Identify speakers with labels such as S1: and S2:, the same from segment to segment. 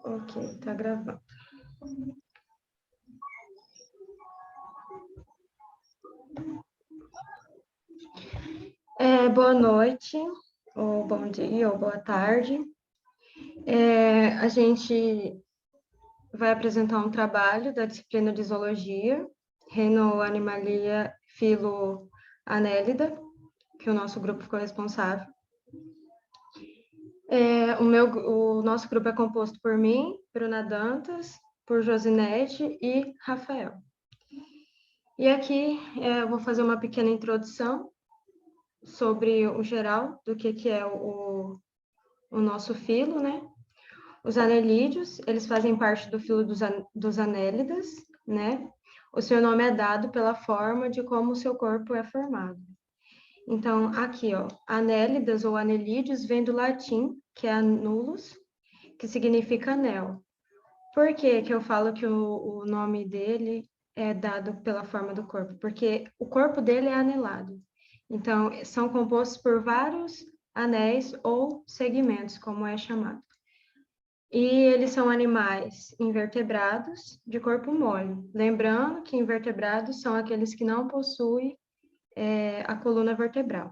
S1: Ok, tá gravando. Boa noite, ou bom dia, ou boa tarde. A gente vai apresentar um trabalho da disciplina de Zoologia, Reino Animalia Filo Anélida, que o nosso grupo ficou responsável. O nosso grupo é composto por mim, Bruna Dantas, por Josinete e Rafael. E aqui eu vou fazer uma pequena introdução sobre o geral do que é o nosso filo, né? Os anelídeos, eles fazem parte do filo dos anélidas, né? O seu nome é dado pela forma de como o seu corpo é formado. Então, aqui, ó, anélidas ou anelídeos vem do latim, que é anulus, que significa anel. Por que eu falo que o nome dele é dado pela forma do corpo? Porque o corpo dele é anelado. Então, são compostos por vários anéis ou segmentos, como é chamado. E eles são animais invertebrados de corpo mole. Lembrando que invertebrados são aqueles que não possuem a coluna vertebral.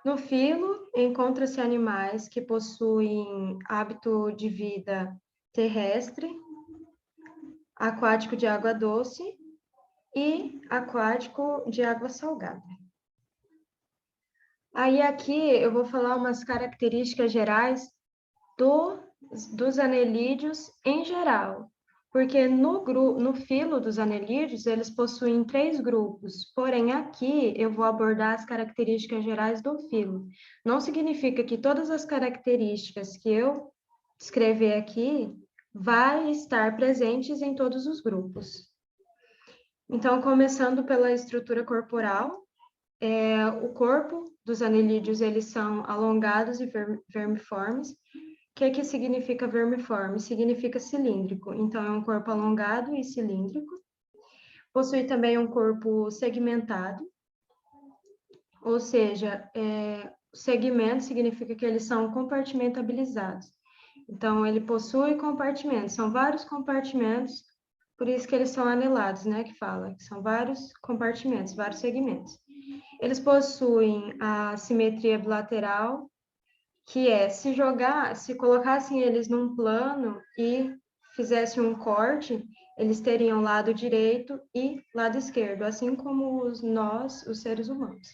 S1: No filo, encontra-se animais que possuem hábito de vida terrestre, aquático de água doce e aquático de água salgada. Aí aqui eu vou falar umas características gerais dos anelídeos em geral, porque no filo dos anelídeos eles possuem 3 grupos, porém aqui eu vou abordar as características gerais do filo. Não significa que todas as características que eu descrever aqui vai estar presentes em todos os grupos. Então, começando pela estrutura corporal, o corpo dos anelídeos, eles são alongados e vermiformes. O que significa vermiforme? Significa cilíndrico. Então, é um corpo alongado e cilíndrico. Possui também um corpo segmentado, ou seja, segmento significa que eles são compartimentabilizados. Então, ele possui compartimentos, são vários compartimentos, por isso que eles são anelados, né, que fala, que são vários compartimentos, vários segmentos. Eles possuem a simetria bilateral, que é se colocassem eles num plano e fizessem um corte, eles teriam lado direito e lado esquerdo, assim como nós, os seres humanos.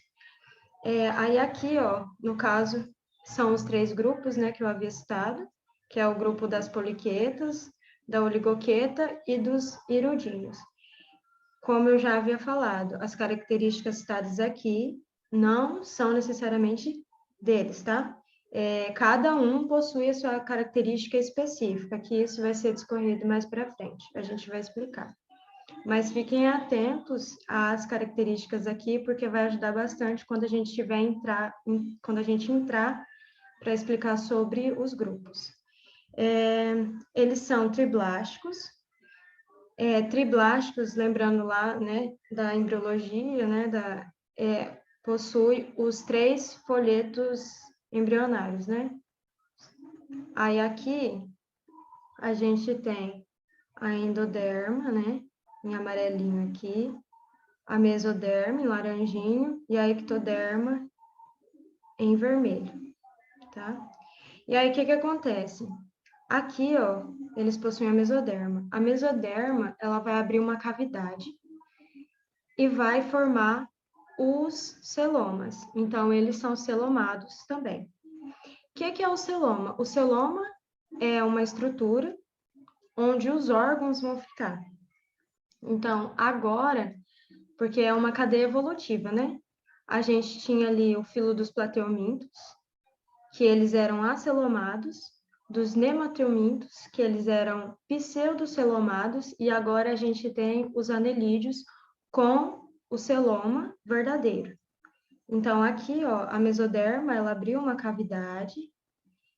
S1: Aí aqui, ó, no caso, são os 3 grupos, né, que eu havia citado, que é o grupo das poliquetas, da oligoqueta e dos hirudinhos. Como eu já havia falado, as características citadas aqui não são necessariamente deles, tá? Cada um possui a sua característica específica, que isso vai ser discorrido mais para frente, a gente vai explicar. Mas fiquem atentos às características aqui, porque vai ajudar bastante quando a gente entrar para explicar sobre os grupos. Eles são triblásticos, triblásticos, lembrando lá, né, da embriologia, né, possui os 3 folhetos embrionários, né? Aí aqui a gente tem a endoderma, né, em amarelinho aqui, a mesoderma em laranjinho e a ectoderma em vermelho, tá? E aí o que acontece? Aqui, ó, eles possuem a mesoderma. A mesoderma, ela vai abrir uma cavidade e vai formar os celomas. Então, eles são celomados também. O que é o celoma? O celoma é uma estrutura onde os órgãos vão ficar. Então, agora, porque é uma cadeia evolutiva, né? A gente tinha ali o filo dos plateumintos, que eles eram acelomados, dos nemateumintos, que eles eram pseudocelomados, e agora a gente tem os anelídeos com o celoma verdadeiro. Então, aqui, ó, a mesoderma, ela abriu uma cavidade,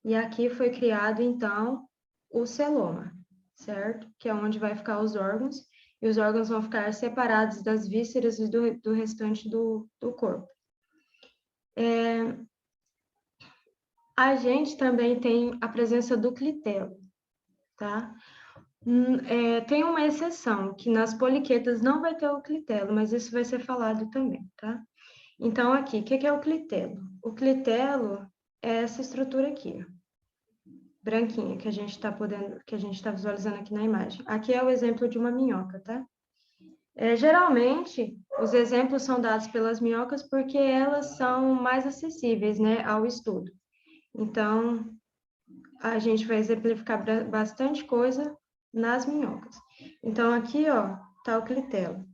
S1: e aqui foi criado, então, o celoma, certo? Que é onde vai ficar os órgãos, e os órgãos vão ficar separados das vísceras e do restante do corpo. A gente também tem a presença do clitelo, tá? Tem uma exceção, que nas poliquetas não vai ter o clitelo, mas isso vai ser falado também, tá? Então, aqui, o que é o clitelo? O clitelo é essa estrutura aqui, ó, branquinha, que a gente está visualizando aqui na imagem. Aqui é o exemplo de uma minhoca, tá? Geralmente, os exemplos são dados pelas minhocas porque elas são mais acessíveis, né, ao estudo. Então, a gente vai exemplificar bastante coisa nas minhocas. Então, aqui, ó, tá o clitelo.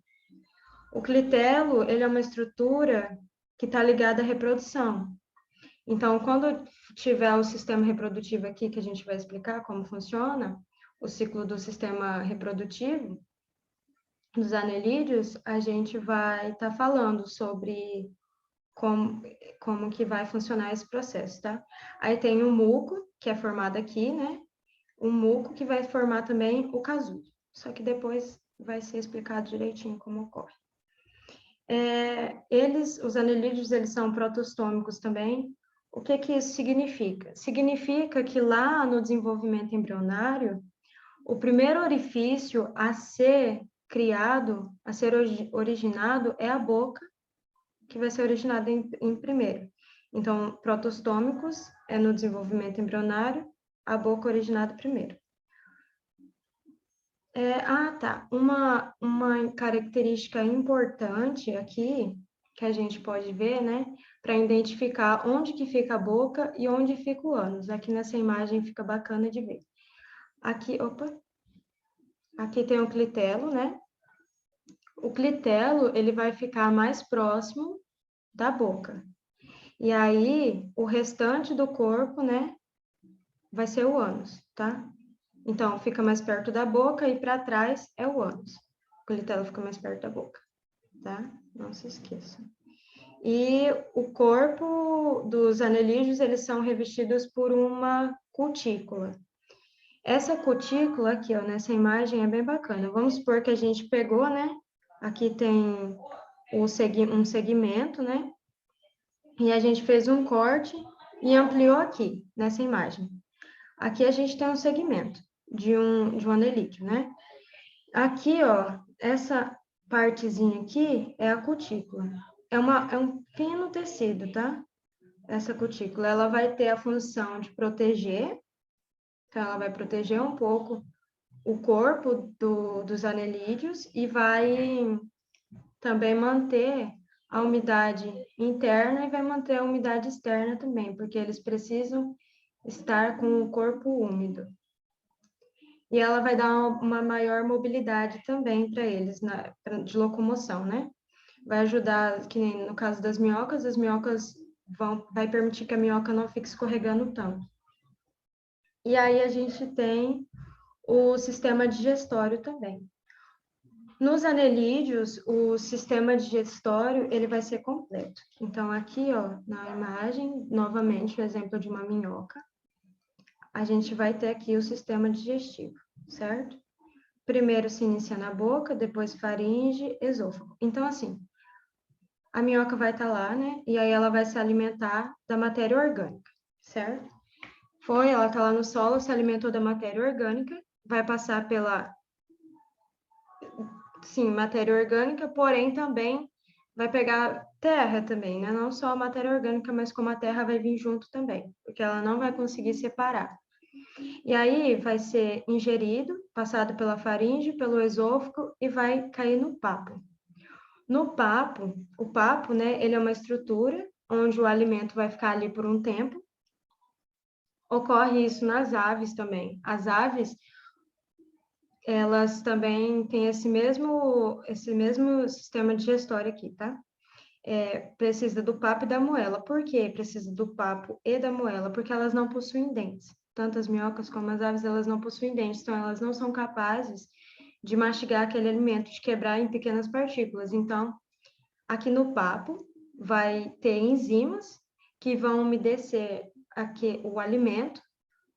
S1: O clitelo, ele é uma estrutura que está ligada à reprodução. Então, quando tiver o sistema reprodutivo aqui, que a gente vai explicar como funciona, o ciclo do sistema reprodutivo, dos anelídeos, a gente vai estar falando sobre como que vai funcionar esse processo, tá? Aí tem o muco, que é formado aqui, né? O muco que vai formar também o casulo. Só que depois vai ser explicado direitinho como ocorre. Os anelídeos, eles são protostômicos também. O que que isso significa? Significa que lá no desenvolvimento embrionário, o primeiro orifício a ser criado, a ser originado, é a boca, que vai ser originada em primeiro. Então, protostômicos é no desenvolvimento embrionário, a boca originada primeiro. Tá. Uma característica importante aqui, que a gente pode ver, né, para identificar onde que fica a boca e onde fica o ânus. Aqui nessa imagem fica bacana de ver. Aqui tem o clitelo, né? O clitelo, ele vai ficar mais próximo da boca. E aí, o restante do corpo, né, vai ser o ânus, tá? Então, fica mais perto da boca e para trás é o ânus. O clitelo fica mais perto da boca, tá? Não se esqueça. E o corpo dos anelídeos, eles são revestidos por uma cutícula. Essa cutícula aqui, ó, nessa imagem é bem bacana. Vamos supor que a gente pegou, né? Aqui tem um segmento, né? E a gente fez um corte e ampliou aqui, nessa imagem. Aqui a gente tem um segmento de um anelídeo, né? Aqui, ó, essa partezinha aqui é a cutícula. É um fino tecido, tá? Essa cutícula, ela vai ter a função de proteger, então ela vai proteger um pouco o corpo dos anelídeos e vai também manter a umidade interna e vai manter a umidade externa também, porque eles precisam estar com o corpo úmido. E ela vai dar uma maior mobilidade também para eles, de locomoção, né? Vai ajudar, que nem no caso das minhocas, as minhocas vai permitir que a minhoca não fique escorregando tanto. E aí a gente tem o sistema digestório também. Nos anelídeos, o sistema digestório, ele vai ser completo. Então, aqui, ó, na imagem, novamente, o exemplo de uma minhoca, a gente vai ter aqui o sistema digestivo, certo? Primeiro se inicia na boca, depois faringe, esôfago. Então, assim, a minhoca vai estar lá, né? E aí ela vai se alimentar da matéria orgânica, certo? Ela está lá no solo, se alimentou da matéria orgânica, vai passar pela, sim, matéria orgânica, porém também vai pegar terra também, né? Não só a matéria orgânica, mas como a terra vai vir junto também, porque ela não vai conseguir separar. E aí vai ser ingerido, passado pela faringe, pelo esôfago e vai cair no papo. No papo, o papo, né, ele é uma estrutura onde o alimento vai ficar ali por um tempo. Ocorre isso nas aves também. As aves, elas também têm esse mesmo sistema digestório aqui, tá? Precisa do papo e da moela. Por que precisa do papo e da moela? Porque elas não possuem dentes. Tanto as minhocas como as aves, elas não possuem dentes, então elas não são capazes de mastigar aquele alimento, de quebrar em pequenas partículas. Então, aqui no papo vai ter enzimas que vão umedecer aqui o alimento.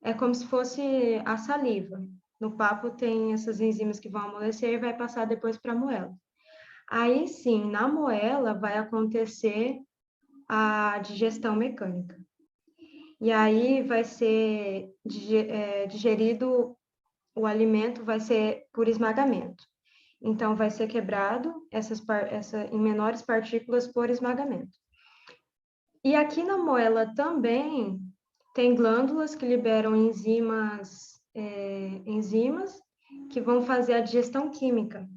S1: É como se fosse a saliva. No papo tem essas enzimas que vão amolecer e vai passar depois para a moela. Aí sim, na moela vai acontecer a digestão mecânica. e aí vai ser digerido, o alimento vai ser por esmagamento. Então, vai ser quebrado em menores partículas por esmagamento. E aqui na moela também tem glândulas que liberam enzimas que vão fazer a digestão química.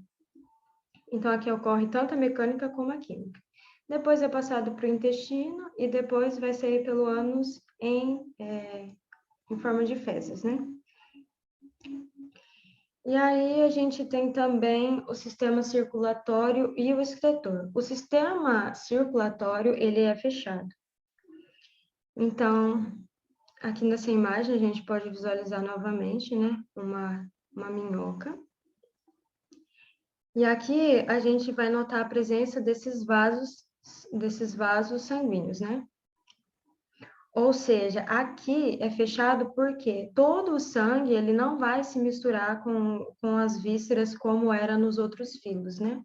S1: Então, aqui ocorre tanto a mecânica como a química. Depois é passado para o intestino e depois vai sair pelo ânus em forma de fezes, né? E aí a gente tem também o sistema circulatório e o excretor. O sistema circulatório, ele é fechado. Então, aqui nessa imagem a gente pode visualizar novamente, né, uma minhoca. E aqui a gente vai notar a presença desses vasos sanguíneos, né? Ou seja, aqui é fechado porque todo o sangue ele não vai se misturar com as vísceras como era nos outros filos, né?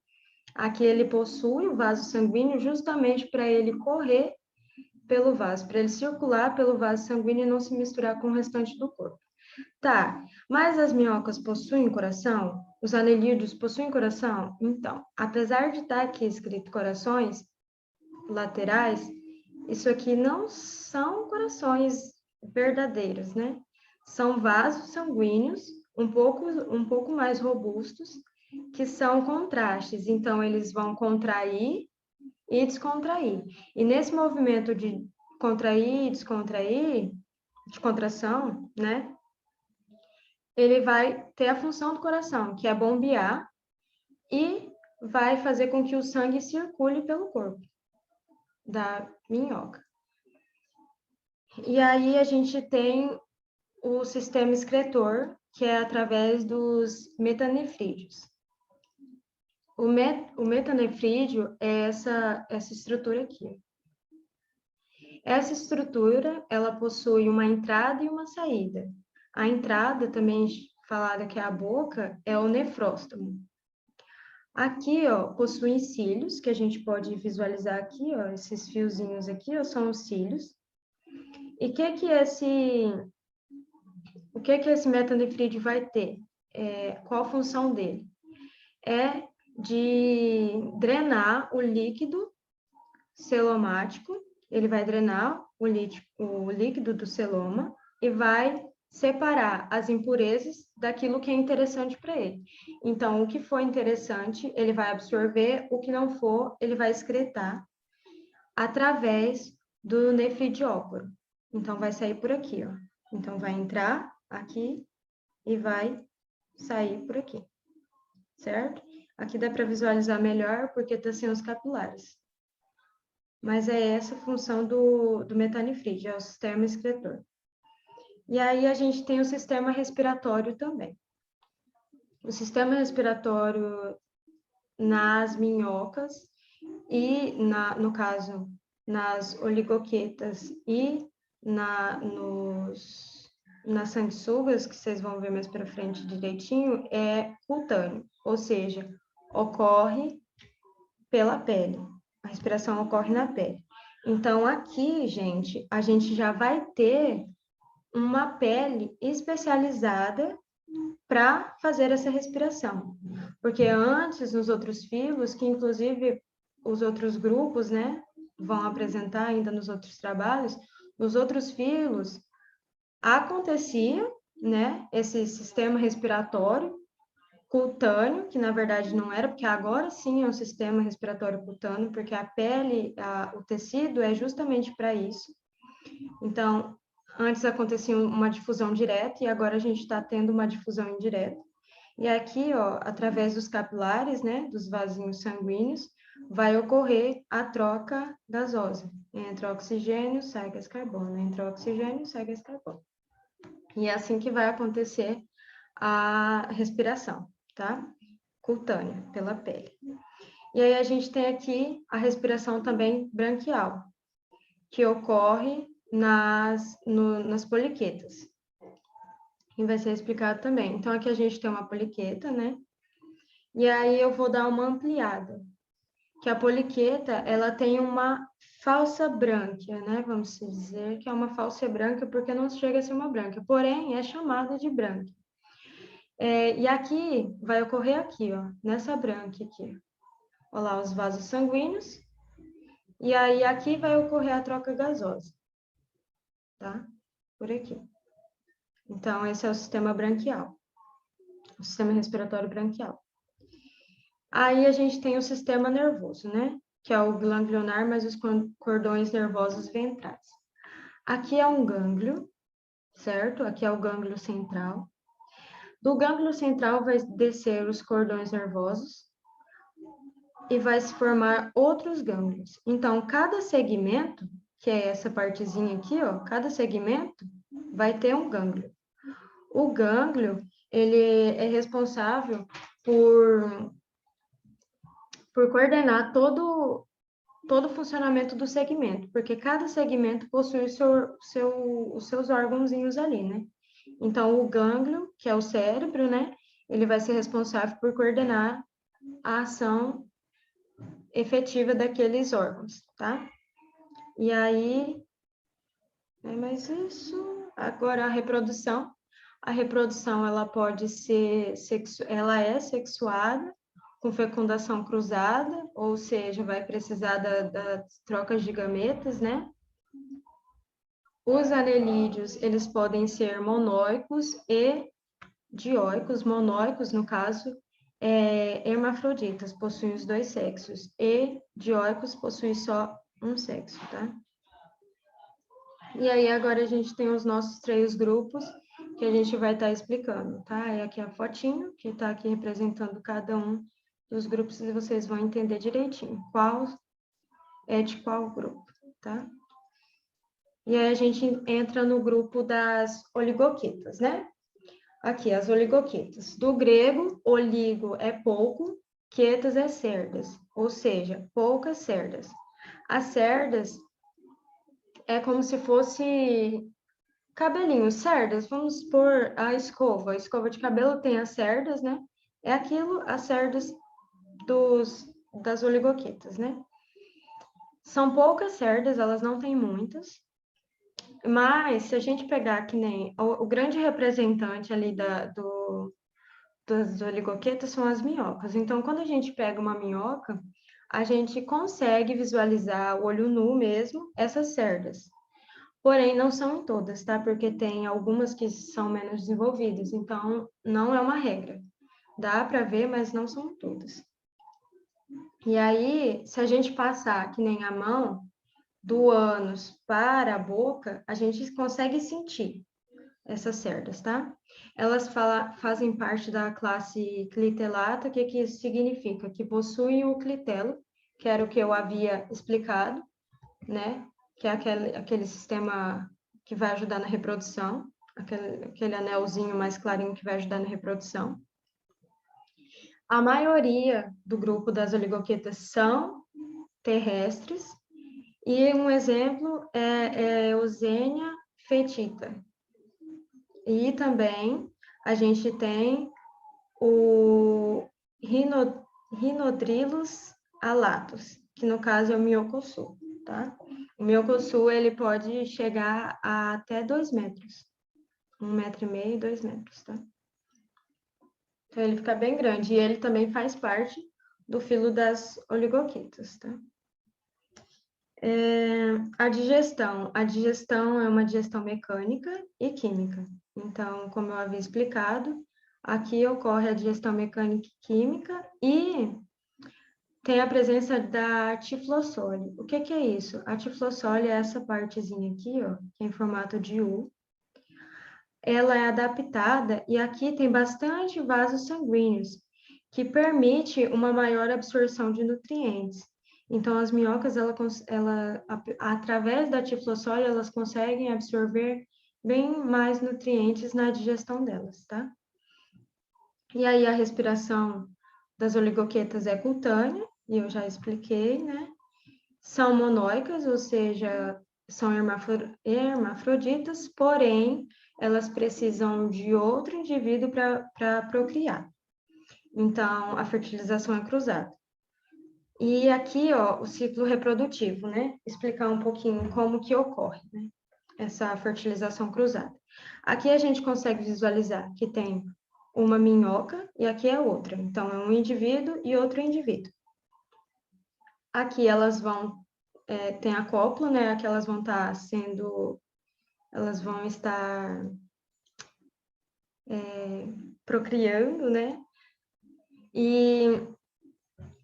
S1: Aqui ele possui o vaso sanguíneo justamente para ele correr pelo vaso, para ele circular pelo vaso sanguíneo e não se misturar com o restante do corpo. Tá, mas as minhocas possuem coração? Os anelídeos possuem coração? Então, apesar de estar aqui escrito corações laterais, isso aqui não são corações verdadeiros, né? São vasos sanguíneos um pouco mais robustos, que são contrastes. Então, eles vão contrair e descontrair. E nesse movimento de contrair e descontrair, de contração, né? Ele vai ter a função do coração, que é bombear e vai fazer com que o sangue circule pelo corpo da minhoca. E aí a gente tem o sistema excretor, que é através dos metanefrídeos. O metanefrídeo é essa estrutura aqui. Essa estrutura, ela possui uma entrada e uma saída. A entrada, também falada que é a boca, é o nefróstomo. Aqui, ó, possuem cílios, que a gente pode visualizar aqui, ó, esses fiozinhos aqui, ó, são os cílios. E o que esse metanefrídeo vai ter? Qual a função dele? É de drenar o líquido celomático, ele vai drenar o líquido do celoma e vai separar as impurezas daquilo que é interessante para ele. Então, o que for interessante, ele vai absorver, o que não for, ele vai excretar através do nefridióporo. Então, vai sair por aqui, ó. Então, vai entrar aqui e vai sair por aqui, certo? Aqui dá para visualizar melhor porque tá sem os capilares. Mas é essa a função do metanefrídeo, é o sistema excretor. E aí a gente tem o sistema respiratório também. O sistema respiratório nas minhocas e, no caso, nas oligoquetas e nas sanguessugas, que vocês vão ver mais para frente direitinho, é cutâneo, ou seja, ocorre pela pele. A respiração ocorre na pele. Então, aqui, gente, a gente já vai ter uma pele especializada para fazer essa respiração. Porque antes, nos outros filos, que inclusive os outros grupos, né, vão apresentar ainda nos outros trabalhos, nos outros filos, acontecia, né, esse sistema respiratório cutâneo, que na verdade não era, porque agora sim é um sistema respiratório cutâneo, porque a pele, o tecido é justamente para isso. Então, antes acontecia uma difusão direta e agora a gente está tendo uma difusão indireta. E aqui, ó, através dos capilares, né, dos vasinhos sanguíneos, vai ocorrer a troca gasosa. Entra oxigênio, sai gás carbono. Entra oxigênio, sai gás carbono. E é assim que vai acontecer a respiração, tá? Cutânea, pela pele. E aí a gente tem aqui a respiração também branquial, que ocorre nas poliquetas. E vai ser explicado também. Então, aqui a gente tem uma poliqueta, né? E aí eu vou dar uma ampliada. que a poliqueta, ela tem uma falsa brânquia, né? Vamos dizer que é uma falsa brânquia, porque não chega a ser uma brânquia, porém é chamada de brânquia. E aqui, vai ocorrer aqui, ó, nessa brânquia aqui. Olha lá, os vasos sanguíneos. E aí, aqui vai ocorrer a troca gasosa, tá? Por aqui. Então, esse é o sistema branquial, o sistema respiratório branquial. Aí, a gente tem o sistema nervoso, né? Que é o ganglionar, mais os cordões nervosos ventrais. Aqui é um gânglio, certo? Aqui é o gânglio central. Do gânglio central vai descer os cordões nervosos e vai se formar outros gânglios. Então, cada segmento, que é essa partezinha aqui, ó, cada segmento vai ter um gânglio. O gânglio, ele é responsável por coordenar todo o funcionamento do segmento, porque cada segmento possui os seus órgãozinhos ali, né? Então, o gânglio, que é o cérebro, né? Ele vai ser responsável por coordenar a ação efetiva daqueles órgãos, tá? E aí, mas isso, agora a reprodução. A reprodução, ela pode ser, ela é sexuada, com fecundação cruzada, ou seja, vai precisar das trocas de gametas, né? Os anelídeos, eles podem ser monóicos e dioicos. Monóicos, no caso, hermafroditas, possuem os dois sexos, e dioicos possuem só um sexo, tá? E aí, agora a gente tem os nossos três grupos, que a gente vai estar explicando, tá? É aqui a fotinho, que está aqui representando cada um dos grupos, e vocês vão entender direitinho qual é de qual grupo, tá? E aí a gente entra no grupo das oligoquitas, né? Aqui, as oligoquitas. Do grego, oligo é pouco, quietas é cerdas, ou seja, poucas cerdas. As cerdas é como se fosse cabelinho, cerdas, vamos supor a escova de cabelo tem as cerdas, né? É aquilo, as cerdas das oligoquitas, né? São poucas cerdas, elas não têm muitas, mas se a gente pegar que nem o grande representante ali das oligoquetas são as minhocas. Então, quando a gente pega uma minhoca, a gente consegue visualizar o olho nu mesmo, essas cerdas. Porém, não são em todas, tá? Porque tem algumas que são menos desenvolvidas, então não é uma regra. Dá para ver, mas não são todas. E aí, se a gente passar que nem a mão do ânus para a boca, a gente consegue sentir essas cerdas, tá? Elas fazem parte da classe clitelata, que isso significa? Que possuem o clitelo, que era o que eu havia explicado, né? Que é aquele sistema que vai ajudar na reprodução, aquele anelzinho mais clarinho que vai ajudar na reprodução. A maioria do grupo das oligoquetas são terrestres, e um exemplo é Eusenia fetita. E também a gente tem o Rhinodrilus alatus, que no caso é o miocossu, tá? O miocossu, ele pode chegar a até 2 metros. 1,5 metro, 2 metros, tá? Então, ele fica bem grande. E ele também faz parte do filo das oligoquitas, tá? A digestão. A digestão é uma digestão mecânica e química. Então, como eu havia explicado, aqui ocorre a digestão mecânica e química e tem a presença da tiflossole. O que é isso? A tiflossole é essa partezinha aqui, ó, que é em formato de U. Ela é adaptada e aqui tem bastante vasos sanguíneos, que permite uma maior absorção de nutrientes. Então, as minhocas, através da tiflossole, elas conseguem absorver bem mais nutrientes na digestão delas, tá? E aí, a respiração das oligoquetas é cutânea, e eu já expliquei, né? São monóicas, ou seja, são hermafroditas, porém, elas precisam de outro indivíduo para procriar. Então, a fertilização é cruzada. E aqui, ó, o ciclo reprodutivo, né? Explicar um pouquinho como que ocorre, né? Essa fertilização cruzada. Aqui a gente consegue visualizar que tem uma minhoca e aqui é outra. Então, é um indivíduo e outro indivíduo. Aqui elas vão, tem a cópula, né? Aqui elas vão estar elas vão estar procriando, né? E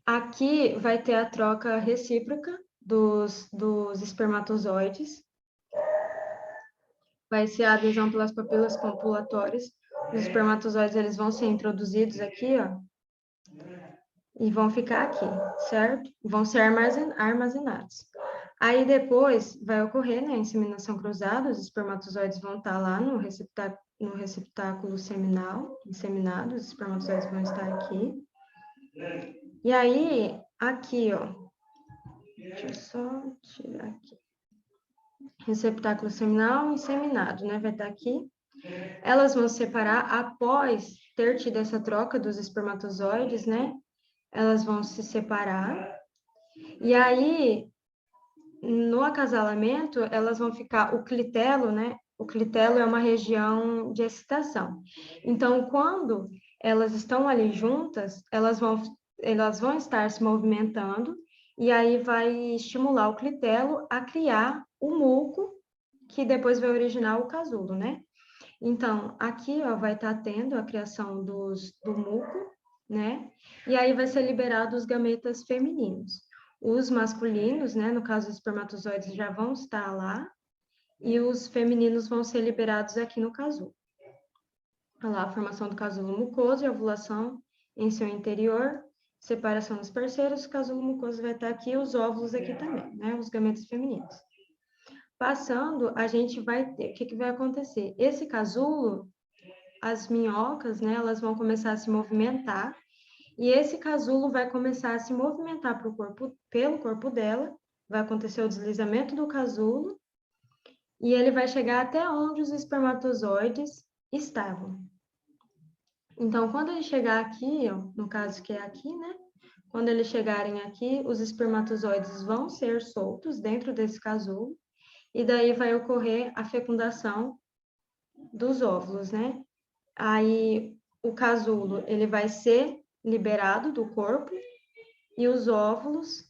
S1: aqui vai ter a troca recíproca dos espermatozoides. Vai ser a adesão pelas papilas copulatórias. Os espermatozoides, eles vão ser introduzidos aqui, ó, e vão ficar aqui, certo? Vão ser armazenados. Aí depois vai ocorrer, né, a inseminação cruzada, os espermatozoides vão estar lá no receptáculo seminal, inseminados, os espermatozoides vão estar aqui. E aí, aqui, ó, deixa eu só tirar aqui. Receptáculo seminal, inseminado, né, vai estar aqui. Elas vão se separar após ter tido essa troca dos espermatozoides, né? Elas vão se separar. E aí, no acasalamento, elas vão ficar o clitelo, né? O clitelo é uma região de excitação. Então, quando elas estão ali juntas, elas vão estar se movimentando e aí vai estimular o clitelo a criar o muco, que depois vai originar o casulo, né? Então, aqui, ó, vai estar tendo a criação do muco, né? E aí vai ser liberado os gametas femininos. Os masculinos, né, no caso os espermatozoides, já vão estar lá, e os femininos vão ser liberados aqui no casulo. Olha lá, a formação do casulo mucoso e ovulação em seu interior, separação dos parceiros, o casulo mucoso vai estar aqui, os óvulos aqui também, né, os gametas femininos. Passando, a gente vai ter, o que vai acontecer? Esse casulo, as minhocas, né, elas vão começar a se movimentar, e esse casulo vai começar a se movimentar pelo corpo dela, vai acontecer o deslizamento do casulo, e ele vai chegar até onde os espermatozoides estavam. Então, quando ele chegar aqui, ó, no caso que é aqui, né, quando eles chegarem aqui, os espermatozoides vão ser soltos dentro desse casulo, e daí vai ocorrer a fecundação dos óvulos, né? Aí o casulo, ele vai ser liberado do corpo e os óvulos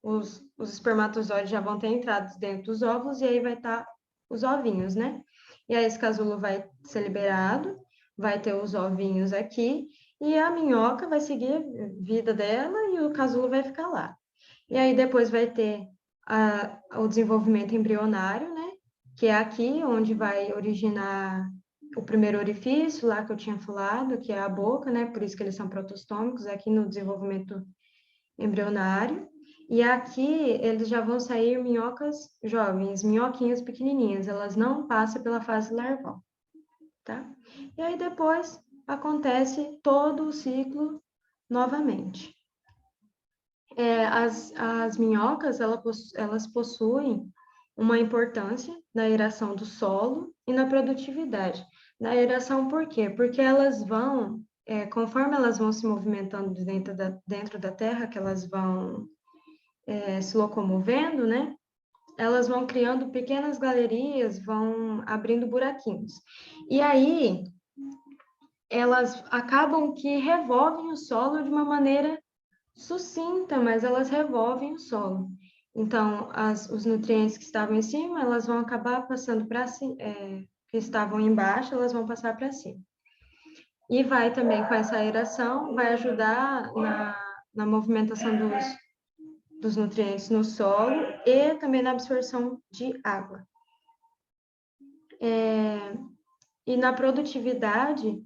S1: os espermatozoides já vão ter entrado dentro dos óvulos e aí vai estar os ovinhos, né? E aí esse casulo vai ser liberado, vai ter os ovinhos aqui e a minhoca vai seguir a vida dela e o casulo vai ficar lá. E aí depois vai ter o desenvolvimento embrionário, né? Que é aqui onde vai originar o primeiro orifício, lá que eu tinha falado, que é a boca, né? Por isso que eles são protostômicos, aqui no desenvolvimento embrionário. E aqui eles já vão sair minhocas jovens, minhoquinhas pequenininhas, elas não passam pela fase larval, tá? E aí depois acontece todo o ciclo novamente. As minhocas, elas possuem uma importância na aeração do solo e na produtividade. Na aeração, por quê? Porque elas vão, conforme elas vão se movimentando dentro da terra, que elas vão se locomovendo, né? Elas vão criando pequenas galerias, vão abrindo buraquinhos. E aí, elas acabam que revolvem o solo de uma maneira sucinta, mas elas revolvem o solo. Então, os nutrientes que estavam em cima, elas vão acabar passando para cima, que estavam embaixo, elas vão passar para cima. E vai também com essa aeração, vai ajudar na movimentação dos nutrientes no solo e também na absorção de água. E na produtividade,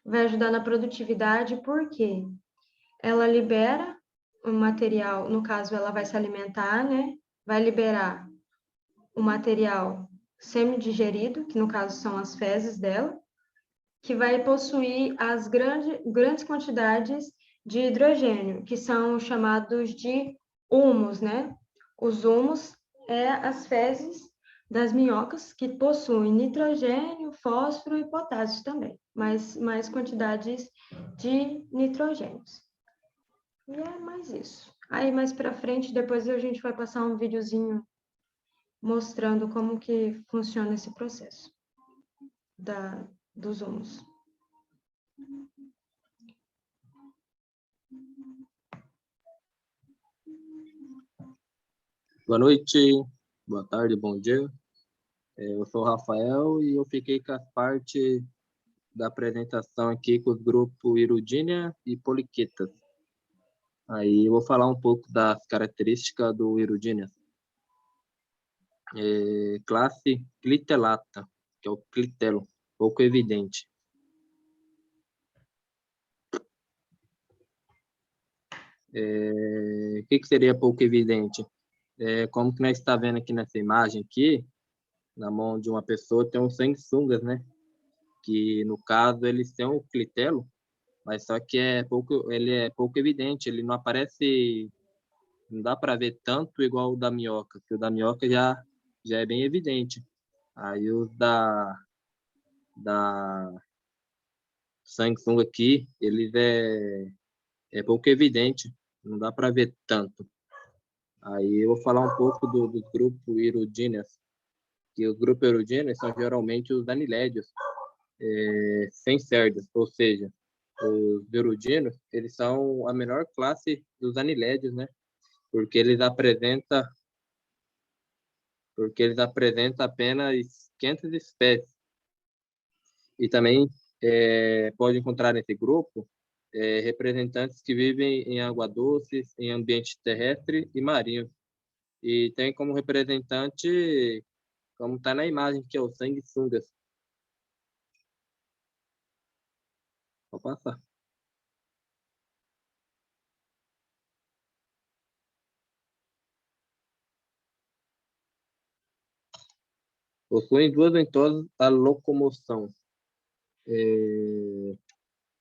S1: vai ajudar na produtividade porque ela libera o material, no caso, ela vai se alimentar, né? Vai liberar o material semidigerido, que no caso são as fezes dela, que vai possuir as grandes quantidades de hidrogênio, que são chamados de humos, né? Os humos as fezes das minhocas, que possuem nitrogênio, fósforo e potássio também, mais quantidades de nitrogênios. E é mais isso. Aí, mais para frente, depois a gente vai passar um videozinho mostrando como que funciona esse processo dos humus.
S2: Boa noite, boa tarde, bom dia. Eu sou o Rafael e eu fiquei com a parte da apresentação aqui com os grupos Irudínia e Poliquetas. Aí eu vou falar um pouco das características do Irudínia. Classe clitelata, que é o clitelo, pouco evidente. O que seria pouco evidente? Como que nós estamos vendo aqui nessa imagem aqui, na mão de uma pessoa tem um sanguessugas, né? Que no caso eles têm um clitelo, mas só que ele é pouco evidente, ele não aparece, não dá para ver tanto igual o da minhoca, que o da minhoca já é bem evidente. Aí os da sanguessuga aqui, eles é pouco evidente, não dá para ver tanto. Aí eu vou falar um pouco do grupo Irudíneas, que os grupos Irudíneas são geralmente os anilédeos, sem cerdas, ou seja, os verudinos, eles são a menor classe dos anilédeos, né? Porque eles apresentam apenas 500 espécies. E também pode encontrar nesse grupo representantes que vivem em água doce, em ambiente terrestre e marinho. E tem como representante, como está na imagem, que é o sanguessugas. Pode passar. Possuem duas ventosas à locomoção.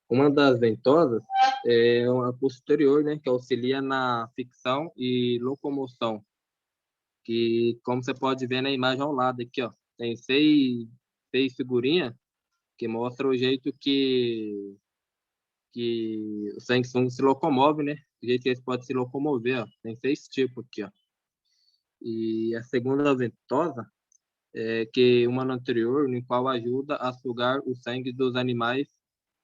S2: Uma das ventosas é a posterior, né, que auxilia na ficção e locomoção, que, como você pode ver na imagem ao lado aqui, ó, tem seis figurinhas que mostra o jeito que o Samsung se locomove, né? O jeito que eles podem se locomover, ó. Tem 6 tipos aqui, ó. E a segunda ventosa é que uma no anterior, no qual ajuda a sugar o sangue dos animais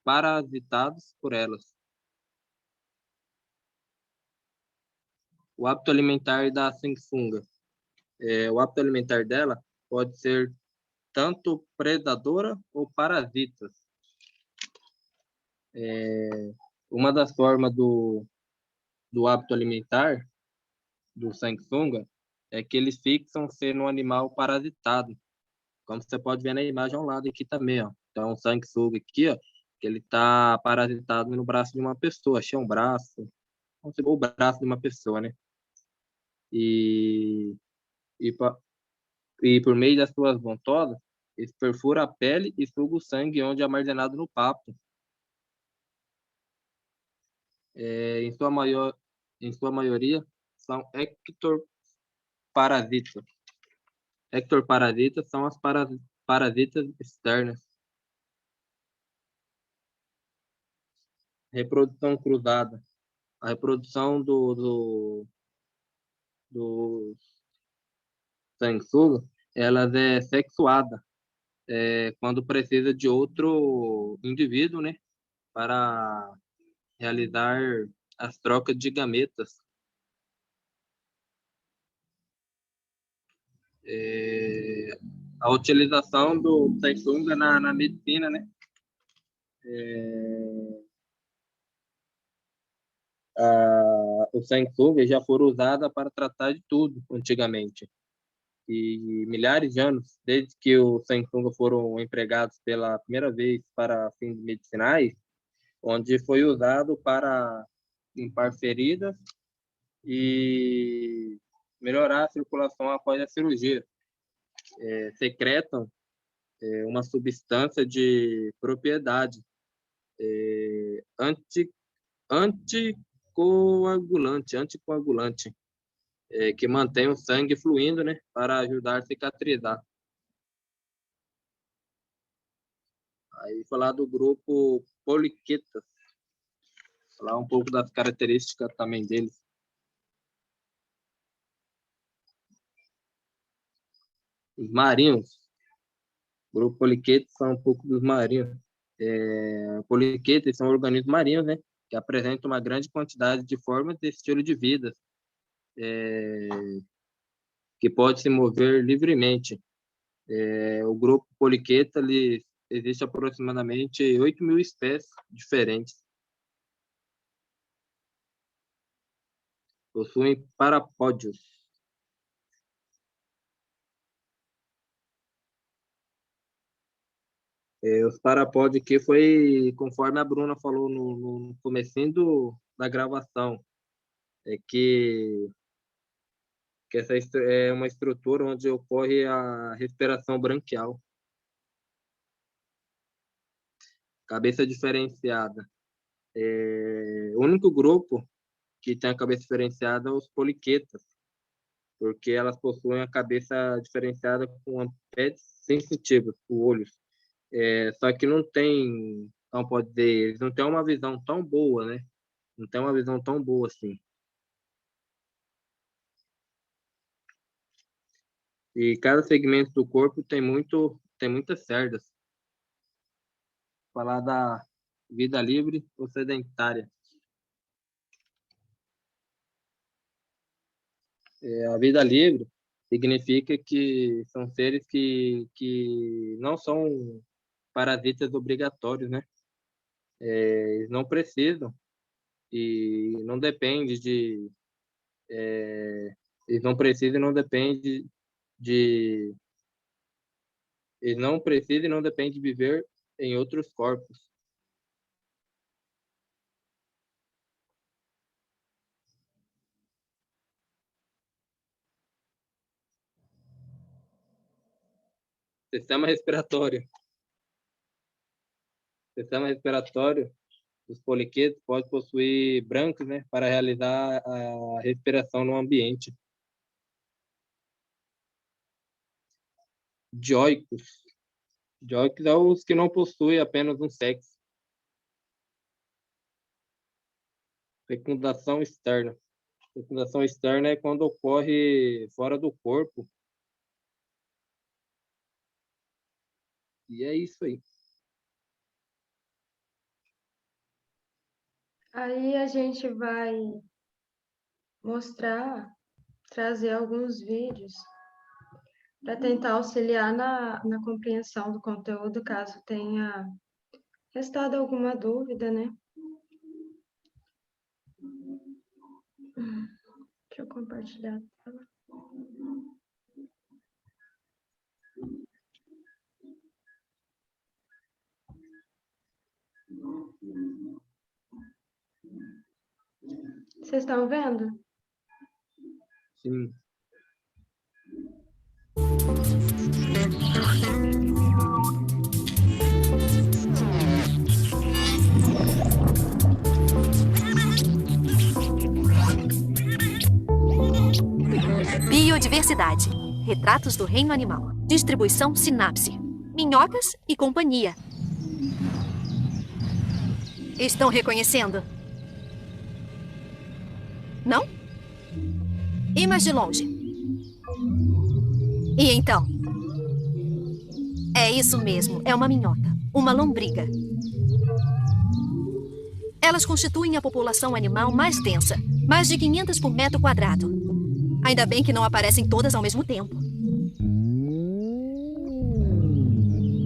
S2: parasitados por elas. O hábito alimentar da sanguessuga. O hábito alimentar dela pode ser tanto predadora ou parasitas. Uma das formas do hábito alimentar do sanguessuga é que eles fixam-se no animal parasitado, como você pode ver na imagem ao lado aqui também, ó. Então, o sanguessuga aqui, ó, que ele está parasitado no braço de uma pessoa, achei um braço, vamos dizer, o braço de uma pessoa, né? E, e, e por meio das suas ventosas, ele perfura a pele e suga o sangue onde é armazenado no papo. Em sua maioria, são ectoparasitas. Ectoparasitas são as parasitas externas. Reprodução cruzada. A reprodução do sanguessuga, ela é sexuada quando precisa de outro indivíduo, né, para realizar as trocas de gametas. A utilização do sanguessuga na medicina, né? O sanguessuga já foram usadas para tratar de tudo antigamente. E milhares de anos, desde que os sanguessuga foram empregados pela primeira vez para fins medicinais, onde foi usado para limpar feridas e melhorar a circulação após a cirurgia. Secretam uma substância de propriedade anticoagulante, que mantém o sangue fluindo, né, para ajudar a cicatrizar. Aí falar do grupo Poliquetas, falar um pouco das características também deles. Os marinhos, o grupo Poliquetas são um pouco dos marinhos. Poliquetas são organismos marinhos, né, que apresentam uma grande quantidade de formas e estilo de vida, que pode se mover livremente. O grupo Poliqueta existe aproximadamente 8.000 espécies diferentes. Possuem parapódios. Os parapódios aqui foi, conforme a Bruna falou no comecinho da gravação, que essa é uma estrutura onde ocorre a respiração branquial. Cabeça diferenciada. O único grupo que tem a cabeça diferenciada é os poliquetas, porque elas possuem a cabeça diferenciada com pés sensitivos, com olhos. Só que não tem, não pode dizer, eles não têm uma visão tão boa, né? Não tem uma visão tão boa assim. E cada segmento do corpo tem muitas cerdas. Falar da vida livre ou sedentária. A vida livre significa que são seres que não são parasitas obrigatórios, né? Eles não precisam e não depende de... eles não precisam e não depende de... Eles não precisam e não dependem de viver em outros corpos. Sistema respiratório. Sistema respiratório dos poliquetos pode possuir brancos, né, para realizar a respiração no ambiente. Dioicos. Dioicos são os que não possuem apenas um sexo. Fecundação externa. Fecundação externa é quando ocorre fora do corpo. E é isso aí.
S1: Aí a gente vai trazer alguns vídeos para tentar auxiliar na compreensão do conteúdo, caso tenha restado alguma dúvida, né? Deixa eu compartilhar a tela. Vocês estão vendo?
S2: Sim.
S3: Biodiversidade. Retratos do reino animal. Distribuição sinapse. Minhocas e companhia. Estão reconhecendo? Não? E mais de longe? E então? É isso mesmo, é uma minhoca. Uma lombriga. Elas constituem a população animal mais densa. Mais de 500 por metro quadrado. Ainda bem que não aparecem todas ao mesmo tempo.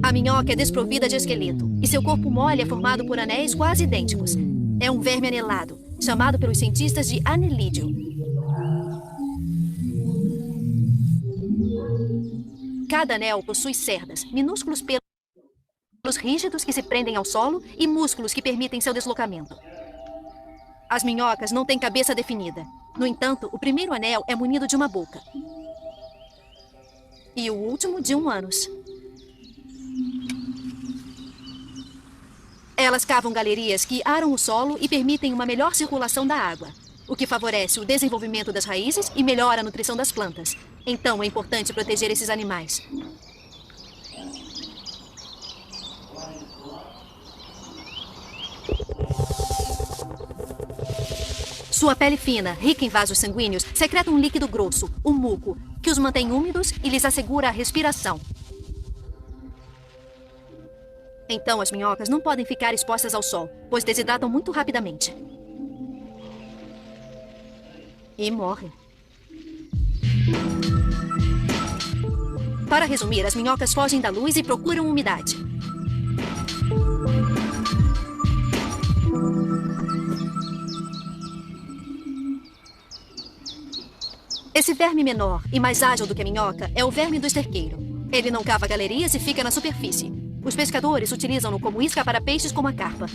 S3: A minhoca é desprovida de esqueleto, e seu corpo mole é formado por anéis quase idênticos. É um verme anelado, chamado pelos cientistas de anelídeo. Cada anel possui cerdas, minúsculos pelos rígidos que se prendem ao solo e músculos que permitem seu deslocamento. As minhocas não têm cabeça definida. No entanto, o primeiro anel é munido de uma boca. E o último de um ânus. Elas cavam galerias que aram o solo e permitem uma melhor circulação da água. o que favorece o desenvolvimento das raízes e melhora a nutrição das plantas. Então, é importante proteger esses animais. Sua pele fina, rica em vasos sanguíneos, secreta um líquido grosso, o muco, que os mantém úmidos e lhes assegura a respiração. Então, as minhocas não podem ficar expostas ao sol, pois desidratam muito rapidamente. E morrem. Para resumir, as minhocas fogem da luz e procuram umidade. Esse verme menor e mais ágil do que a minhoca é o verme do esterqueiro. Ele não cava galerias e fica na superfície. Os pescadores utilizam-no como isca para peixes como a carpa.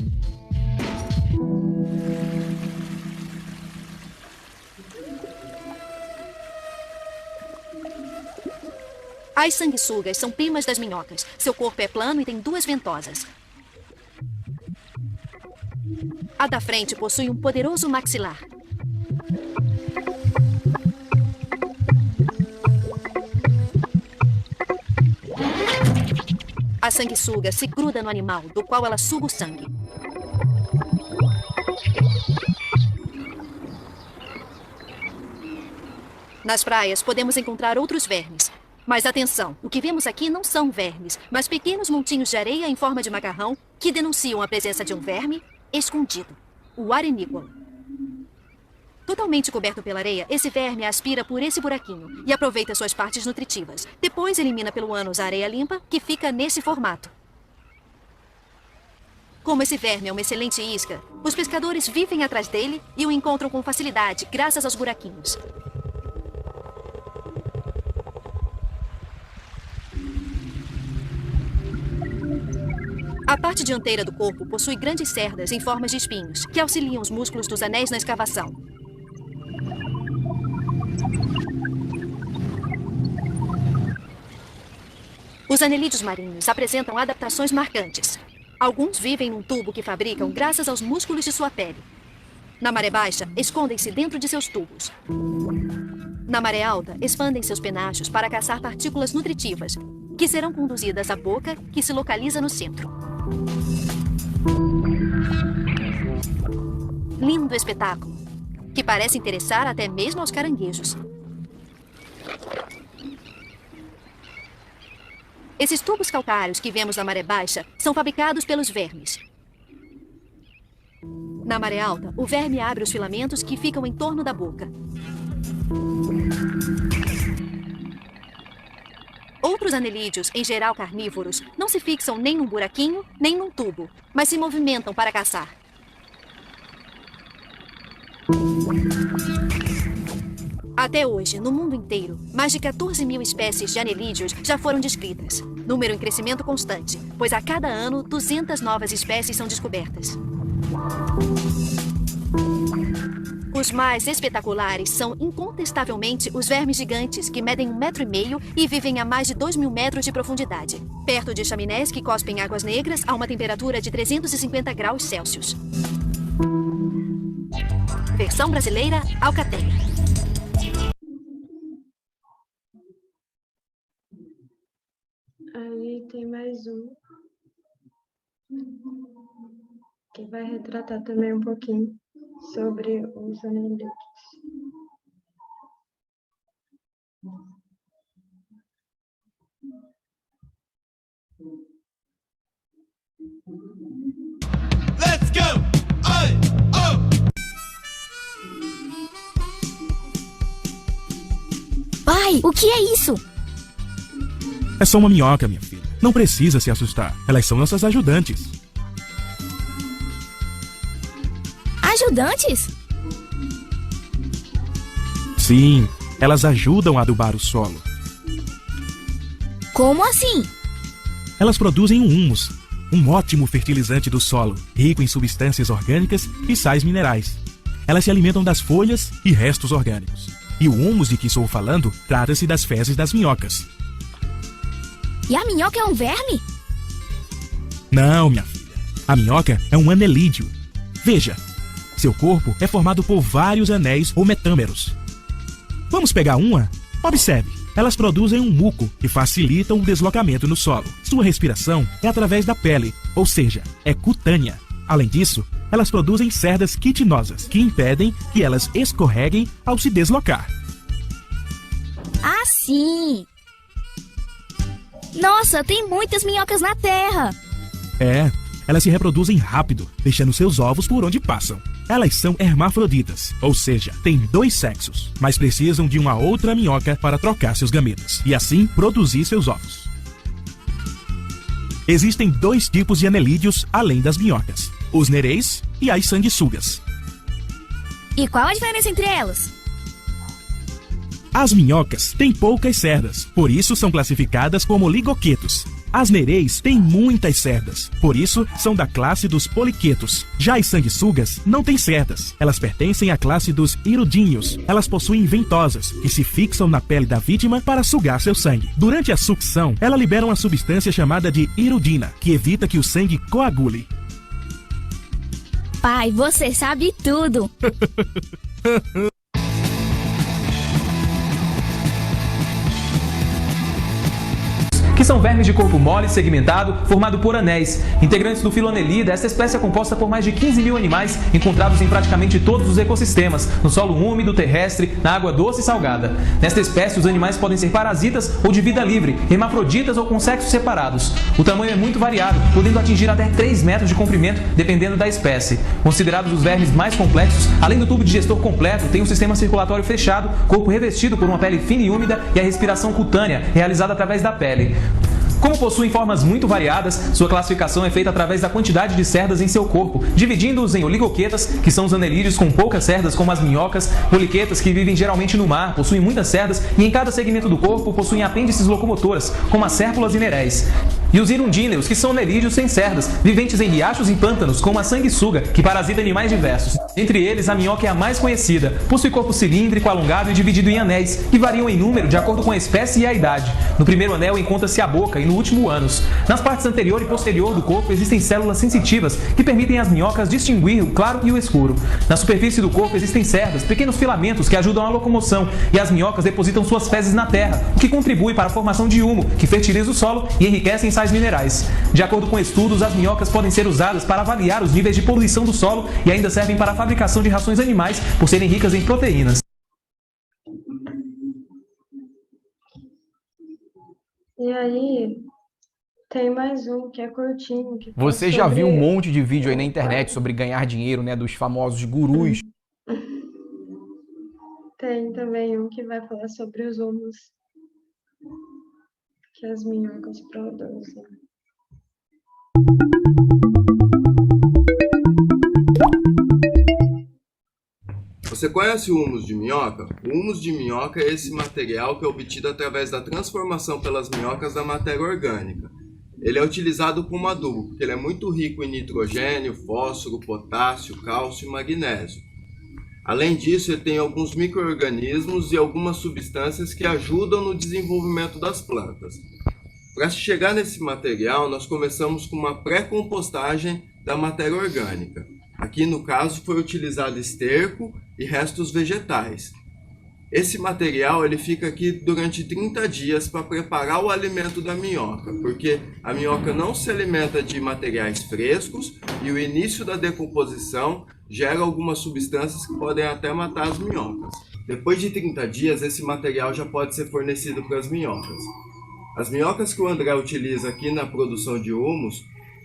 S3: As sanguessugas são primas das minhocas. Seu corpo é plano e tem 2 ventosas. A da frente possui um poderoso maxilar. A sanguessuga se gruda no animal, do qual ela suga o sangue. Nas praias podemos encontrar outros vermes. Mas atenção, o que vemos aqui não são vermes, mas pequenos montinhos de areia em forma de macarrão que denunciam a presença de um verme escondido, o arenícola. Totalmente coberto pela areia, esse verme aspira por esse buraquinho e aproveita suas partes nutritivas. Depois elimina pelo ânus a areia limpa, que fica nesse formato. Como esse verme é uma excelente isca, os pescadores vivem atrás dele e o encontram com facilidade, graças aos buraquinhos. A parte dianteira do corpo possui grandes cerdas em formas de espinhos, que auxiliam os músculos dos anéis na escavação. Os anelídeos marinhos apresentam adaptações marcantes. Alguns vivem num tubo que fabricam graças aos músculos de sua pele. Na maré baixa, escondem-se dentro de seus tubos. Na maré alta, expandem seus penachos para caçar partículas nutritivas, que serão conduzidas à boca, que se localiza no centro. Lindo espetáculo, que parece interessar até mesmo aos caranguejos. Esses tubos calcários que vemos na maré baixa são fabricados pelos vermes. Na maré alta, o verme abre os filamentos que ficam em torno da boca. Outros anelídeos, em geral carnívoros, não se fixam nem num buraquinho, nem num tubo, mas se movimentam para caçar. Até hoje, no mundo inteiro, mais de 14.000 espécies de anelídeos já foram descritas. Número em crescimento constante, pois a cada ano 200 novas espécies são descobertas. Os mais espetaculares são, incontestavelmente, os vermes gigantes, que medem 1,5 metro e vivem a mais de 2.000 metros de profundidade, perto de chaminés que cospem águas negras a uma temperatura de 350 graus Celsius. Versão brasileira, Alcateia.
S1: Aí tem mais um que vai retratar também um pouquinho sobre os anelídeos.
S4: Let's go! Oi! Oh!
S5: Pai, o que é isso?
S6: É só uma minhoca, minha filha. Não precisa se assustar. Elas são nossas ajudantes.
S5: Ajudantes?
S6: Sim, elas ajudam a adubar o solo.
S5: Como assim?
S6: Elas produzem o humus, um ótimo fertilizante do solo, rico em substâncias orgânicas e sais minerais. Elas se alimentam das folhas e restos orgânicos. E o humus de que estou falando trata-se das fezes das minhocas.
S5: E a minhoca é um verme?
S6: Não, minha filha. A minhoca é um anelídeo. Veja, Seu corpo é formado por vários anéis ou metâmeros. Vamos pegar uma? Observe. Elas produzem um muco que facilita o deslocamento no solo. Sua respiração é através da pele, ou seja, é cutânea. Além disso, elas produzem cerdas quitinosas, que impedem que elas escorreguem ao se deslocar.
S5: Ah, sim! Nossa, tem muitas minhocas na terra!
S6: Elas se reproduzem rápido, deixando seus ovos por onde passam. Elas são hermafroditas, ou seja, têm 2 sexos, mas precisam de uma outra minhoca para trocar seus gametas e assim produzir seus ovos. Existem 2 tipos de anelídeos além das minhocas: os nereis e as sanguessugas.
S5: E qual a diferença entre elas?
S6: As minhocas têm poucas cerdas, por isso são classificadas como ligoquetos. As nereis têm muitas cerdas, por isso são da classe dos poliquetos. Já as sanguessugas não têm cerdas, elas pertencem à classe dos hirudíneos. Elas possuem ventosas, que se fixam na pele da vítima para sugar seu sangue. Durante a sucção, ela libera uma substância chamada de hirudina, que evita que o sangue coagule.
S5: Pai, você sabe tudo!
S7: Que são vermes de corpo mole segmentado, formado por anéis. Integrantes do filo Annelida, esta espécie é composta por mais de 15 mil animais encontrados em praticamente todos os ecossistemas, no solo úmido, terrestre, na água doce e salgada. Nesta espécie, os animais podem ser parasitas ou de vida livre, hermafroditas ou com sexos separados. O tamanho é muito variado, podendo atingir até 3 metros de comprimento, dependendo da espécie. Considerados os vermes mais complexos, além do tubo digestor completo, tem um sistema circulatório fechado, corpo revestido por uma pele fina e úmida e a respiração cutânea, realizada através da pele. Como possuem formas muito variadas, sua classificação é feita através da quantidade de cerdas em seu corpo, dividindo-os em oligoquetas, que são os anelídeos com poucas cerdas, como as minhocas, poliquetas, que vivem geralmente no mar, possuem muitas cerdas, e em cada segmento do corpo possuem apêndices locomotoras, como as sérpulas e neréis. E os hirundíneos, que são anelídeos sem cerdas, viventes em riachos e pântanos, como a sanguessuga, que parasita animais diversos. Entre eles, a minhoca é a mais conhecida. Possui corpo cilíndrico, alongado e dividido em anéis, que variam em número de acordo com a espécie e a idade. No primeiro anel encontra-se a boca e no último o ânus. Nas partes anterior e posterior do corpo existem células sensitivas, que permitem às minhocas distinguir o claro e o escuro. Na superfície do corpo existem cerdas, pequenos filamentos que ajudam a locomoção, e as minhocas depositam suas fezes na terra, o que contribui para a formação de humo, que fertiliza o solo e enriquece em sais minerais. De acordo com estudos, as minhocas podem ser usadas para avaliar os níveis de poluição do solo e ainda servem para a fabricação de rações animais por serem ricas em proteínas.
S1: E aí, tem mais um que é curtinho. Que
S8: Você já viu um monte de vídeo aí na internet sobre ganhar dinheiro, né, dos famosos gurus.
S1: Tem também um que vai falar sobre os humus que as minhocas produzem.
S9: Você conhece o humus de minhoca? O humus de minhoca é esse material que é obtido através da transformação pelas minhocas da matéria orgânica. Ele é utilizado como adubo, porque ele é muito rico em nitrogênio, fósforo, potássio, cálcio e magnésio. Além disso, ele tem alguns micro-organismos e algumas substâncias que ajudam no desenvolvimento das plantas. Para chegar nesse material, nós começamos com uma pré-compostagem da matéria orgânica. Aqui, no caso, foi utilizado esterco e restos vegetais. Esse material ele fica aqui durante 30 dias para preparar o alimento da minhoca, porque a minhoca não se alimenta de materiais frescos e o início da decomposição gera algumas substâncias que podem até matar as minhocas. Depois de 30 dias, esse material já pode ser fornecido para as minhocas. As minhocas que o André utiliza aqui na produção de humus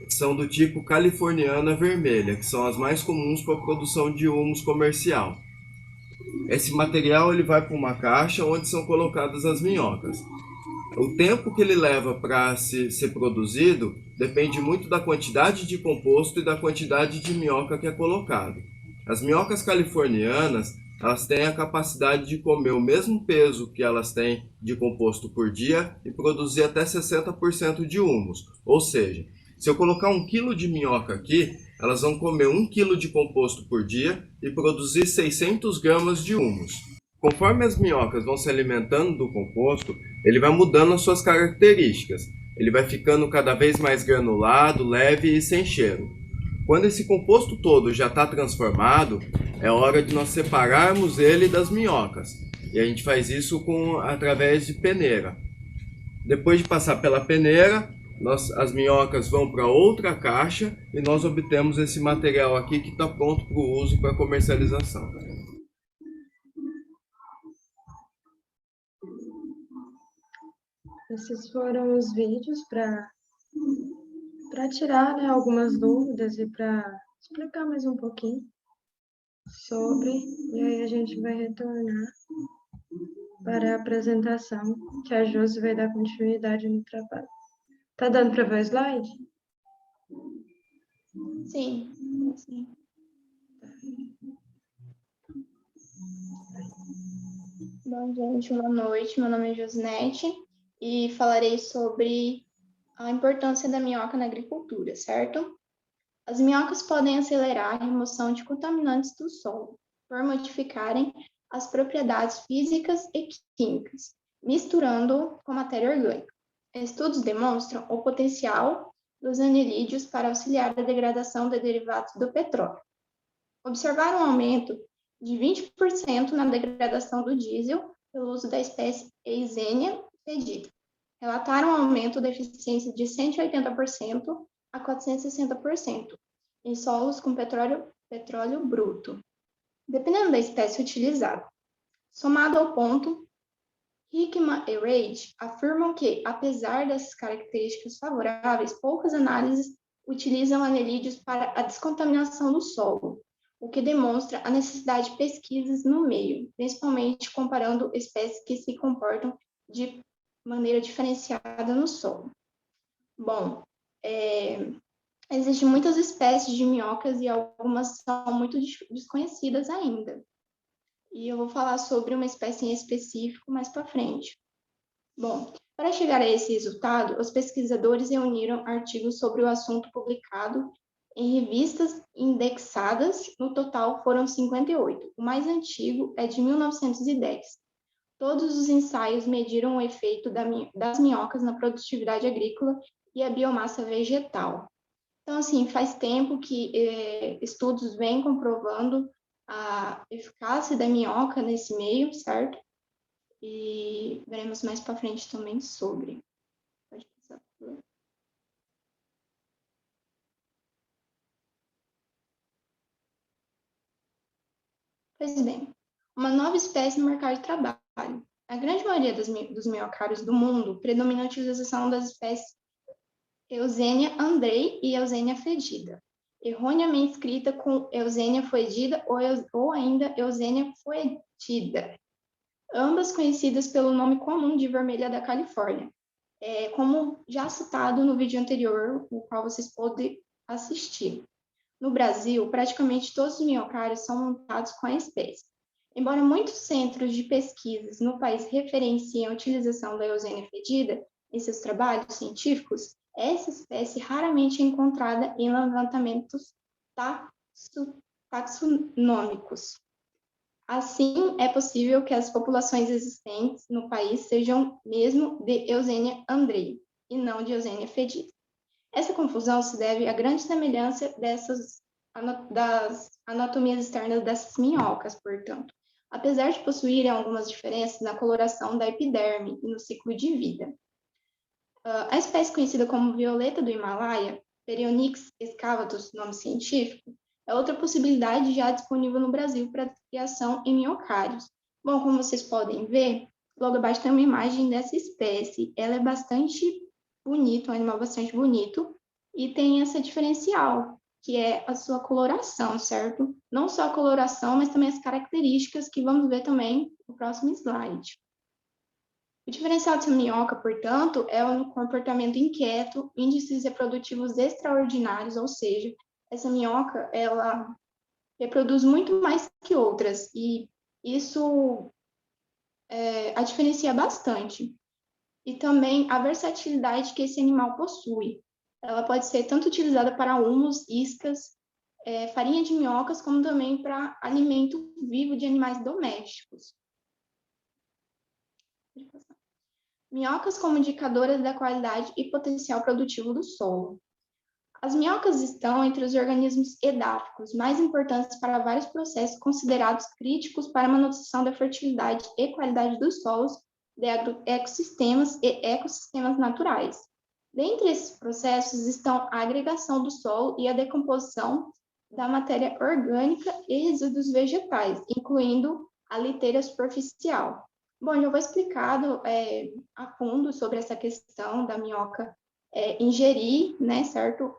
S9: são do tipo californiana vermelha, que são as mais comuns para a produção de humus comercial. Esse material ele vai para uma caixa onde são colocadas as minhocas. O tempo que ele leva para ser produzido depende muito da quantidade de composto e da quantidade de minhoca que é colocado. As minhocas californianas elas têm a capacidade de comer o mesmo peso que elas têm de composto por dia e produzir até 60% de humus. Ou seja, se eu colocar 1 kg de minhoca aqui, elas vão comer 1 kg de composto por dia e produzir 600 gramas de humus. Conforme as minhocas vão se alimentando do composto, ele vai mudando as suas características. Ele vai ficando cada vez mais granulado, leve e sem cheiro. Quando esse composto todo já está transformado, é hora de nós separarmos ele das minhocas. E a gente faz isso através de peneira. Depois de passar pela peneira, as minhocas vão para outra caixa e nós obtemos esse material aqui que está pronto para o uso, para comercialização.
S1: Esses foram os vídeos para tirar, né, algumas dúvidas e para explicar mais um pouquinho sobre, e aí a gente vai retornar para a apresentação, que a Josi vai dar continuidade no trabalho. Tá dando para ver o slide?
S10: Sim, sim. Bom, gente, boa noite. Meu nome é Josinete e falarei sobre a importância da minhoca na agricultura, certo? As minhocas podem acelerar a remoção de contaminantes do solo, por modificarem as propriedades físicas e químicas, misturando com matéria orgânica. Estudos demonstram o potencial dos anelídeos para auxiliar a degradação de derivados do petróleo. Observaram um aumento de 20% na degradação do diesel pelo uso da espécie Eisenia fedida. Relataram um aumento da eficiência de 180% a 460% em solos com petróleo bruto, dependendo da espécie utilizada. Somado ao ponto, Hickman e Reid afirmam que, apesar dessas características favoráveis, poucas análises utilizam anelídeos para a descontaminação do solo, o que demonstra a necessidade de pesquisas no meio, principalmente comparando espécies que se comportam de maneira diferenciada no solo. Bom, existem muitas espécies de minhocas e algumas são muito desconhecidas ainda. E eu vou falar sobre uma espécie em específico mais para frente. Bom, para chegar a esse resultado, os pesquisadores reuniram artigos sobre o assunto publicado em revistas indexadas. No total foram 58. O mais antigo é de 1910. Todos os ensaios mediram o efeito das minhocas na produtividade agrícola e a biomassa vegetal. Então, assim, faz tempo que estudos vêm comprovando a eficácia da minhoca nesse meio, certo? E veremos mais para frente também sobre. Pode passar, por favor. Pois bem, uma nova espécie no mercado de trabalho. A grande maioria dos minhocários do mundo predomina a utilização das espécies Eusenia andrei e Eusenia fedida, erroneamente escrita com Eusenia fedida ou ainda Eusenia foetida, ambas conhecidas pelo nome comum de vermelha da Califórnia, como já citado no vídeo anterior, o qual vocês podem assistir. No Brasil, praticamente todos os minhocários são montados com a espécie. Embora muitos centros de pesquisas no país referenciem a utilização da Eusenia fedida em seus trabalhos científicos, essa espécie raramente é encontrada em levantamentos taxonômicos. Assim, é possível que as populações existentes no país sejam mesmo de Eusenia andrei e não de Eusenia fedida. Essa confusão se deve à grande semelhança das anatomias externas dessas minhocas, portanto, apesar de possuírem algumas diferenças na coloração da epiderme e no ciclo de vida. A espécie conhecida como violeta do Himalaia, Perionyx excavatus, nome científico, é outra possibilidade já disponível no Brasil para criação em minhocários. Bom, como vocês podem ver, logo abaixo tem uma imagem dessa espécie. Ela é bastante bonita, um animal bastante bonito, e tem essa diferencial, que é a sua coloração, certo? Não só a coloração, mas também as características que vamos ver também no próximo slide. O diferencial dessa minhoca, portanto, é um comportamento inquieto, índices reprodutivos extraordinários, ou seja, essa minhoca, ela reproduz muito mais que outras, e isso a diferencia bastante. E também a versatilidade que esse animal possui. Ela pode ser tanto utilizada para humus, iscas, farinha de minhocas, como também para alimento vivo de animais domésticos. Minhocas como indicadoras da qualidade e potencial produtivo do solo. As minhocas estão entre os organismos edáficos mais importantes para vários processos considerados críticos para a manutenção da fertilidade e qualidade dos solos, de ecossistemas e ecossistemas naturais. Dentre esses processos estão a agregação do solo e a decomposição da matéria orgânica e resíduos vegetais, incluindo a liteira superficial. Bom, já vou explicar a fundo sobre essa questão da minhoca ingerir, né, certo?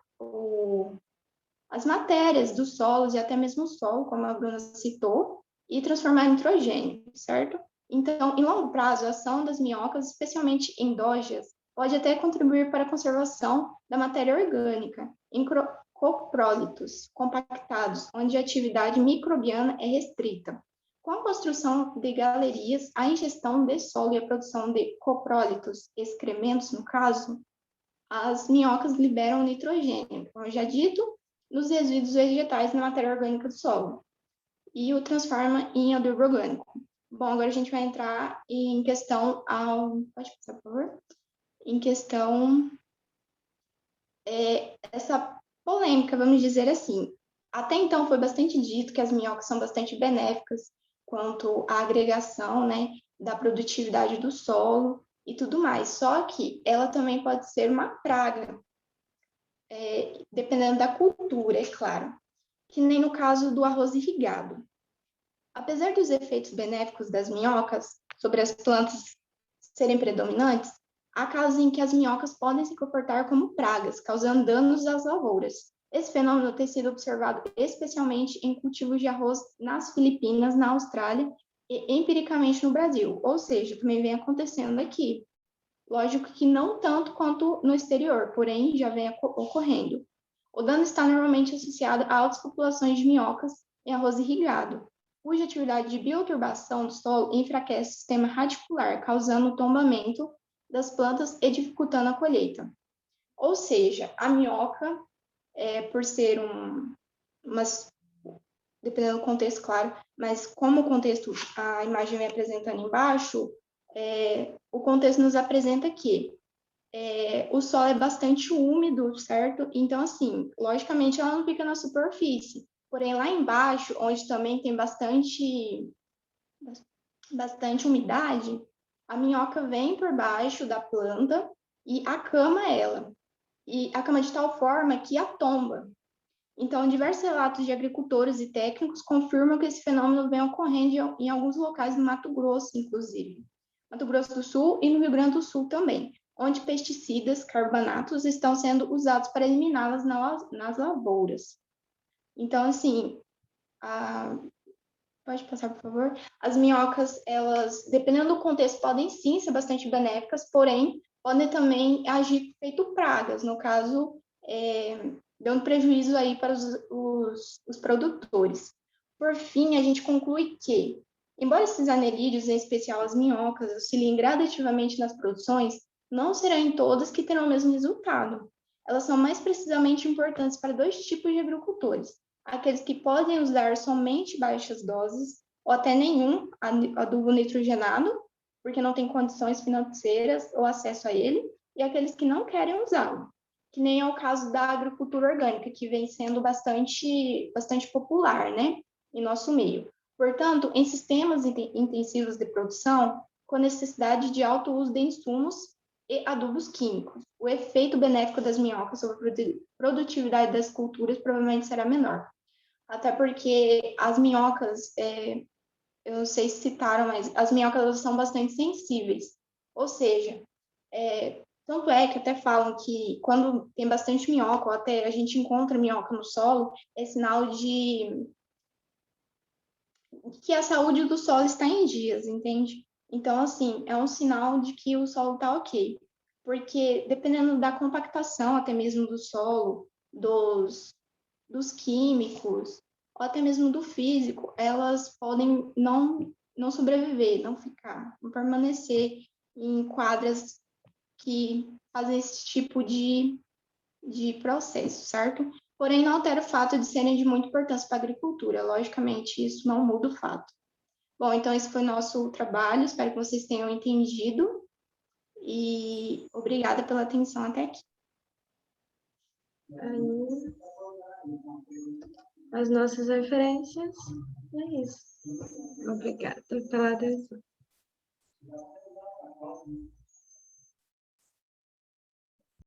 S10: As matérias dos solos e até mesmo o solo, como a Bruna citou, e transformar em nitrogênio, certo? Então, em longo prazo, a ação das minhocas, especialmente endógenas, pode até contribuir para a conservação da matéria orgânica em coprólitos compactados, onde a atividade microbiana é restrita. Com a construção de galerias, a ingestão de solo e a produção de coprólitos, excrementos no caso, as minhocas liberam nitrogênio, como eu já dito, nos resíduos vegetais na matéria orgânica do solo e o transforma em adubo orgânico. Bom, agora a gente vai entrar em questão pode passar, por favor? Em questão essa polêmica, vamos dizer assim. Até então foi bastante dito que as minhocas são bastante benéficas quanto à agregação, né, da produtividade do solo e tudo mais. Só que ela também pode ser uma praga, dependendo da cultura, é claro, que nem no caso do arroz irrigado. Apesar dos efeitos benéficos das minhocas sobre as plantas serem predominantes, há casos em que as minhocas podem se comportar como pragas, causando danos às lavouras. Esse fenômeno tem sido observado especialmente em cultivos de arroz nas Filipinas, na Austrália e empiricamente no Brasil, ou seja, também vem acontecendo aqui. Lógico que não tanto quanto no exterior, porém já vem ocorrendo. O dano está normalmente associado a altas populações de minhocas em arroz irrigado, cuja atividade de bioturbação do solo enfraquece o sistema radicular, causando o tombamento das plantas e dificultando a colheita. Ou seja, a minhoca, por ser dependendo do contexto, claro, mas como o contexto, a imagem vem apresentando embaixo, o contexto nos apresenta que o solo é bastante úmido, certo? Então, assim, logicamente ela não fica na superfície, porém lá embaixo, onde também tem bastante umidade, a minhoca vem por baixo da planta e acama ela. E acama de tal forma que a tomba. Então, diversos relatos de agricultores e técnicos confirmam que esse fenômeno vem ocorrendo em alguns locais no Mato Grosso, inclusive. Mato Grosso do Sul e no Rio Grande do Sul também, onde pesticidas, carbonatos estão sendo usados para eliminá-las nas lavouras. Então, assim, pode passar, por favor? As minhocas, elas, dependendo do contexto, podem sim ser bastante benéficas, porém, podem também agir feito pragas, no caso, dando prejuízo aí para os produtores. Por fim, a gente conclui que, embora esses anelídeos, em especial as minhocas, auxiliem gradativamente nas produções, não serão em todas que terão o mesmo resultado. Elas são mais precisamente importantes para dois tipos de agricultores: aqueles que podem usar somente baixas doses, ou até nenhum adubo nitrogenado, porque não têm condições financeiras ou acesso a ele, e aqueles que não querem usá-lo, que nem é o caso da agricultura orgânica, que vem sendo bastante popular, né, em nosso meio. Portanto, em sistemas intensivos de produção, com necessidade de alto uso de insumos e adubos químicos, o efeito benéfico das minhocas sobre a produtividade das culturas provavelmente será menor. Até porque as minhocas, eu não sei se citaram, mas as minhocas elas são bastante sensíveis. Ou seja, tanto é que até falam que quando tem bastante minhoca, ou até a gente encontra minhoca no solo, é sinal de que a saúde do solo está em dias, entende? Então, assim, é um sinal de que o solo está ok. Porque dependendo da compactação até mesmo do solo, dos químicos, ou até mesmo do físico, elas podem não sobreviver, não permanecer em quadras que fazem esse tipo de processo, certo? Porém, não altera o fato de serem de muita importância para a agricultura. Logicamente, isso não muda o fato. Bom, então esse foi o nosso trabalho, espero que vocês tenham entendido e obrigada pela atenção até aqui.
S1: Aí, as nossas referências, é isso. Obrigada pela atenção.